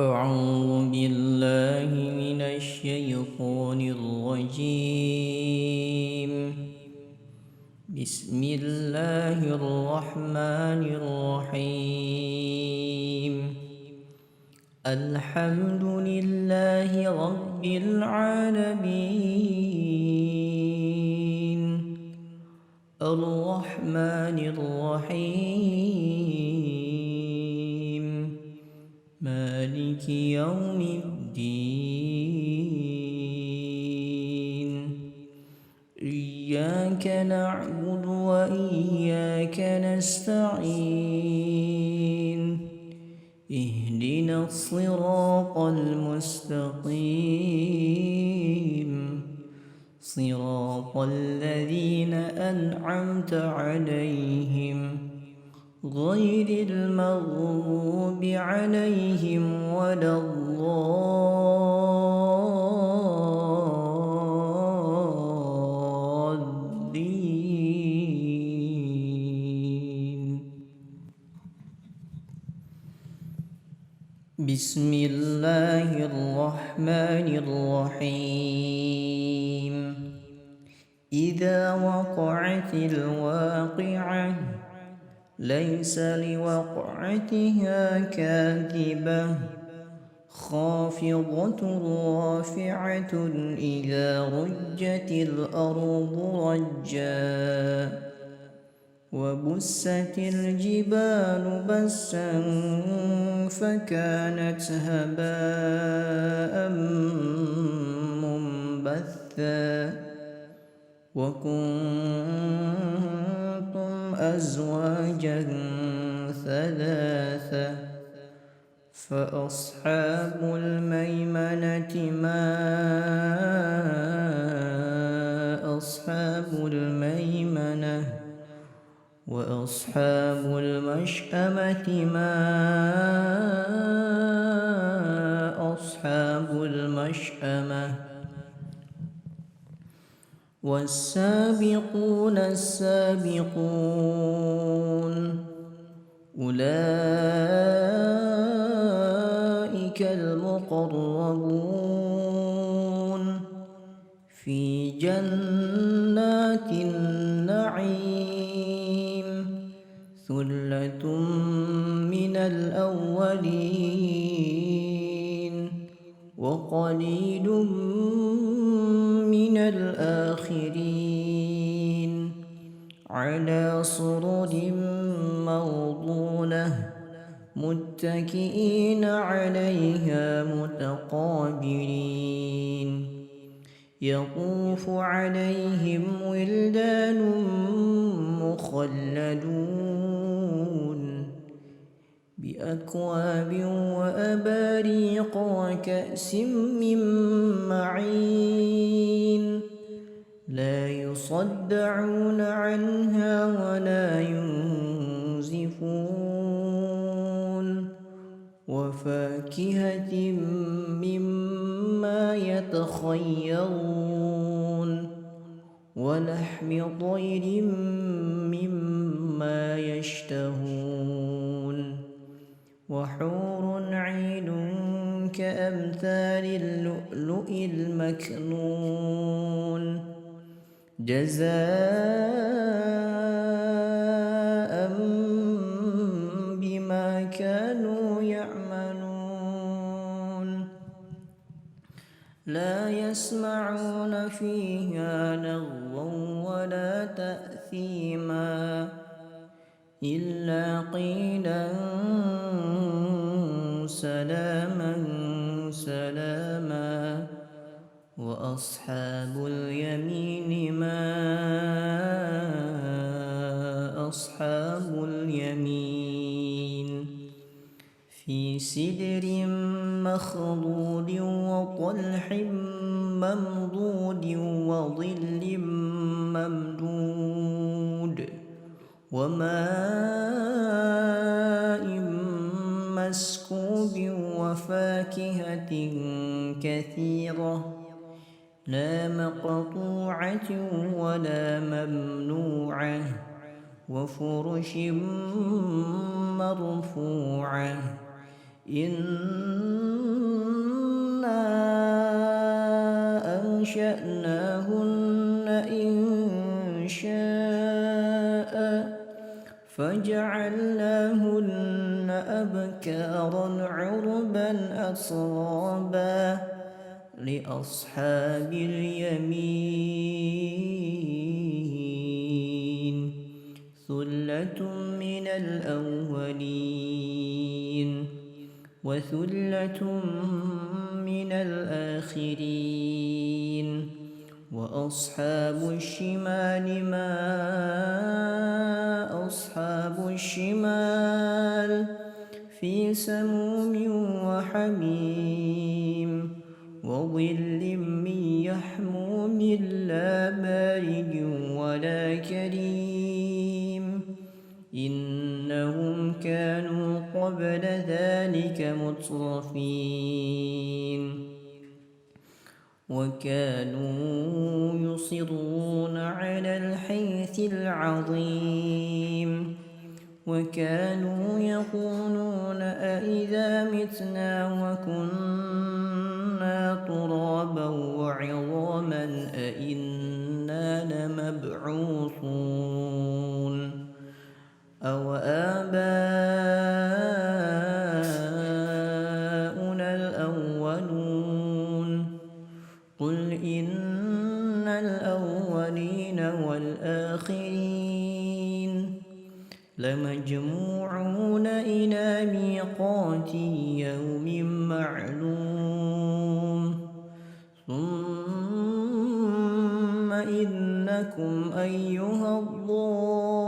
أعوذ بالله من الشيطان الرجيم. بسم الله الرحمن الرحيم. الحمد لله رب العالمين، الرحمن الرحيم، مالك يوم الدين. إياك نعبد وإياك نستعين. اهدنا الصراط المستقيم، صراط الذين أنعمت عليهم غير المغضوب عليهم ولا الضالين. بسم الله الرحمن الرحيم. إذا وقعت الواقعة ليس لوقعتها كاذبة، خافضة رافعة إذا رجت الأرض رجا، وبست الجبال بسا فكانت هباء منبثا، وكنتم أزواجا ثلاثة، فأصحاب الميمنة ما أصحاب الميمنة، وأصحاب المشأمة ما أصحاب المشأمة. والسابقون السابقون أولئك المقربون في جنات النعيم، ثلة من الأولين وقليل من الآخرين، على سرر موضونة متكئين عليها متقابلين، يطوف عليهم ولدان مخلدون بأكواب وأباريق وكأس من معين، لا يصدعون عنها ولا ينزفون، وفاكهة مما يتخيرون، ولحم طير مما يشتهون، وحور عين كأمثال اللؤلؤ المكنون، جزاء بما كانوا يعملون. لا يسمعون فيها لغوا ولا تأثيما، إلا قيلا سلاما سلاما. وأصحاب اليمين ما أصحاب اليمين، في سدر مخضود وطلح ممضود وظل ممدود، وماء مسكوب وفاكهة كثيرة، لا مقطوعة ولا ممنوعة، وفرش مرفوعة. إن أنشأناهن إنشاء فجعلناهن أبكارا عربا أترابا لأصحاب اليمين ثلة من الأولين وثلة من الآخرين وأصحاب الشمال ما أصحاب الشمال في سموم وحميم وظل من يحموم لا بارد ولا كريم إنهم كانوا قبل ذلك مترفين وكانوا يصرون على الحنث العظيم وكانوا يقولون أإذا متنا وكنا ترابا وعظاما أإنا لمبعوثون أو آباؤنا الأولون قل إن الأولين والآخرين لمجموعون إلى ميقات يوم معلوم ثم إنكم أيها الضالون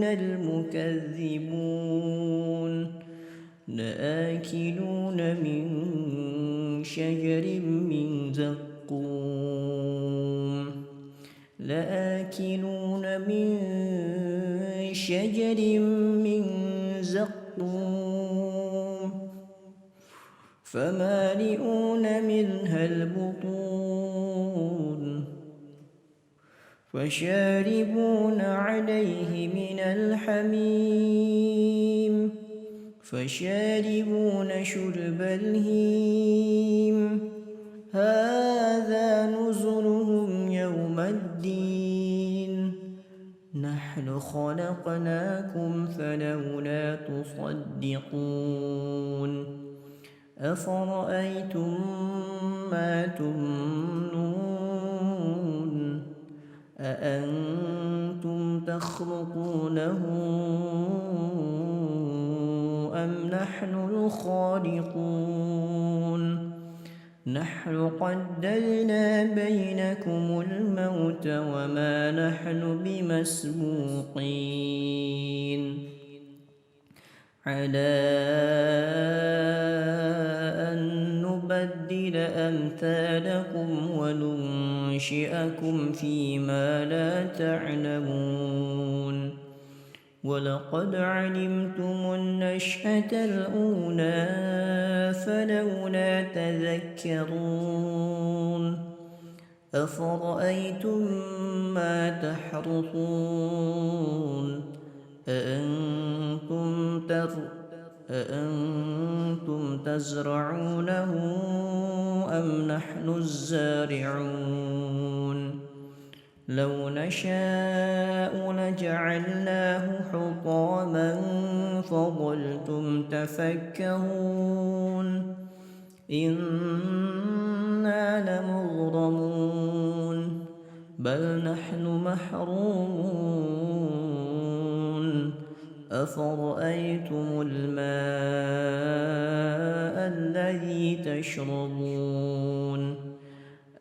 المكذبون لآكلون من شجر من زقوم لآكلون من شجر من زقوم فمالئون منها البطون فشاربون عليه من الحميم فشاربون شرب الهيم هذا نزلهم يوم الدين نحن خلقناكم فلولا تصدقون أفرأيتم ما تمنون أأنتم تخلقونه أم نحن الخالقون نحن قدرنا بينكم الموت وما نحن بمسبوقين على أن نبدل أمثالكم وننشئكم فيما لا تعلمون ولقد علمتم النشأة الأولى فلولا تذكرون أفرأيتم ما تحرثون أأنتم تزرعونه أم نحن الزارعون لو نشاء لجعلناه حطاما فظلتم تفكهون إنا لمغرمون بل نحن محرومون أفرأيتم الماء الذي تشربون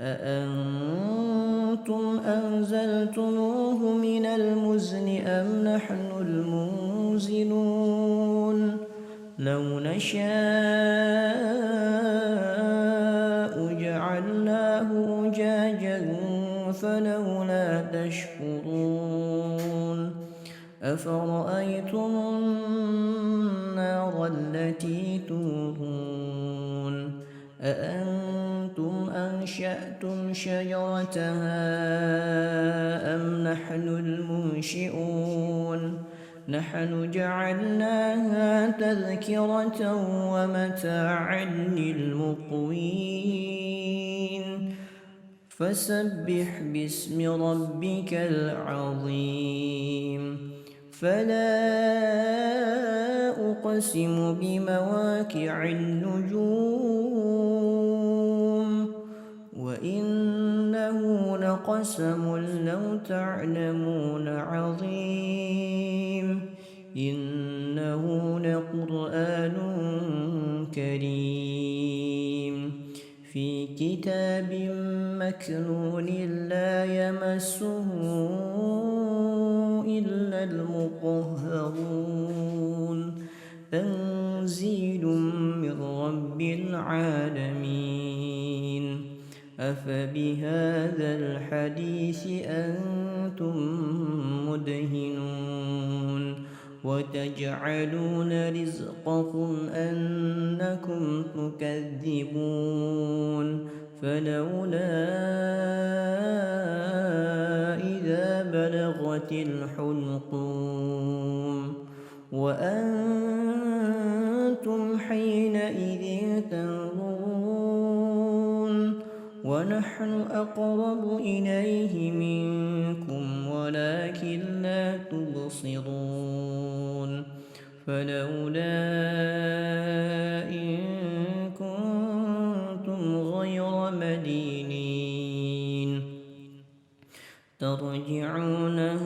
أأنتم أنزلتموه من المزن أم نحن المنزلون لو نشاء جعلناه أجاجا فلولا تشكرون أفرأيتم النار التي تورون أأنتم أنشأتم شجرتها أم نحن المنشئون نحن جعلناها تذكرة ومتاعا للمقوين فسبح باسم ربك العظيم فلا أقسم بمواقع النجوم وإنه لقسم لو تعلمون عظيم إنه لقرآن كريم في كتاب مكنون لا يمسه إلا المطهرون تنزيل من رب العالمين أفبهذا الحديث أنتم مدهنون وتجعلون رزقكم أنكم تكذبون فلولا إذا بلغت الحلقوم وأنتم حينئذ تنظرون ونحن أقرب إليه منكم ولكن لا تبصرون فلولا إن كنتم غير مدينين ترجعونها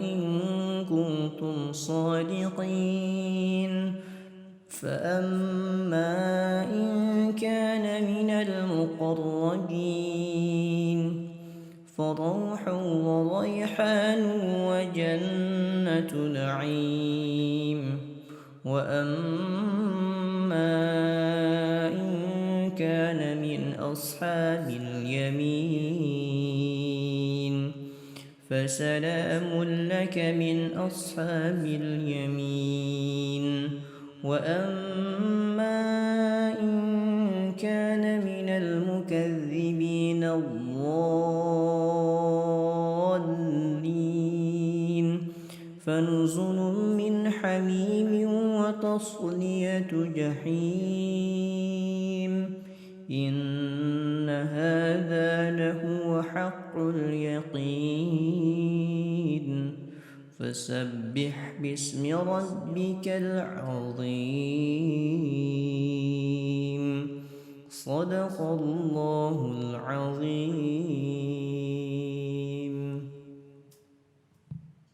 إن كنتم صادقين فأما إن كان من المقربين فروح وريحان وجنة نعيم وأما إن كان من أصحاب اليمين فسلام لك من أصحاب اليمين وأما إن كان من المكذبين الضالين فنزل من حميم وتصلية جحيم إن هذا لهو حق اليقين فسبح باسم ربك العظيم صدق الله العظيم.